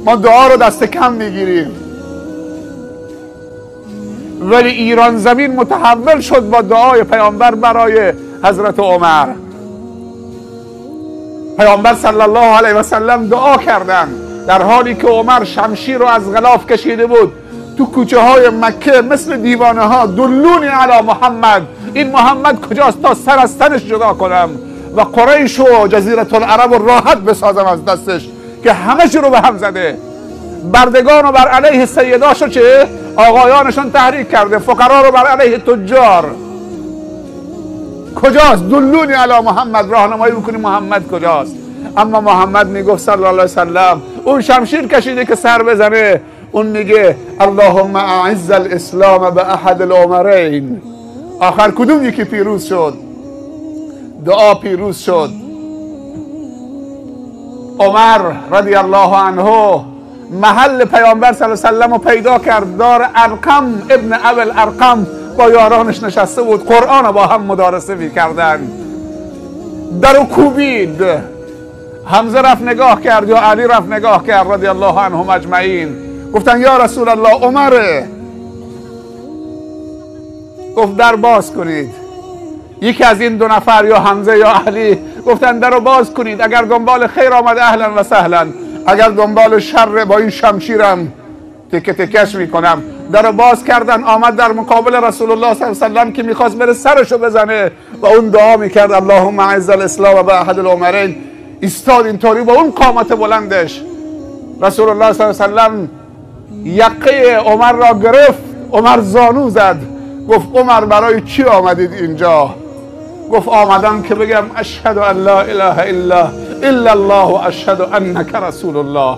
ما دعا رو دست کم میگیریم، ولی ایران زمین متحول شد با دعای پیامبر برای حضرت عمر. پیامبر صلی الله علیه و سلم دعا کردن در حالی که عمر شمشیر رو از غلاف کشیده بود تو کوچه های مکه مثل دیوانه ها، دلونی علی محمد، این محمد کجاست تا سر از تنش جدا کنم و قریش و جزیره العرب رو راحت بسازم از دستش که همه چی رو به هم زده. بردگان رو بر علیه سیداشو چه آقایانشون تحریک کرده، فقرا رو بر علیه تجار. کجاست؟ دلونی علی محمد، راهنمایی بکنی محمد کجاست. اما محمد میگفت صلی الله علیه وسلم، اون شمشیر کشیده که سر بزنه، اون میگه اللهم اعز الاسلام به احد العمرین. آخر کدوم یکی پیروز شد؟ دعا پیروز شد. عمر رضی الله عنه محل پیامبر صلی الله علیه وسلم رو پیدا کرد. دار ارقم ابن ابل ارقم با یارانش نشسته بود، قرآن با هم مدارسه میکردن. درو کوبید. حمزه رفت نگاه کرد یا علی رفت نگاه کرد رضی الله عنهم اجمعین. گفتن یا رسول الله عمره. گفت در باز کنید. یکی از این دو نفر یا حمزه یا علی گفتن در رو باز کنید، اگر دنبال خیر آمد اهلا و سهلا، اگر دنبال شر با این شمشیرم تکه تکش میکنم. در رو باز کردن، آمد در مقابل رسول الله صلی الله علیه و سلم که میخواست بره سرشو بزنه و اون دعا میکرد اللهم اعز الاسلام به احد العمرین. ایستاد اینطوری با اون قامت بلندش. رسول الله صلی الله علیه و سلم یقه عمر را گرفت، عمر زانو زد. گفت عمر برای چی آمدید اینجا؟ گفت آمدم که بگم اشهد ان لا اله الا الله و اشهد انک رسول الله.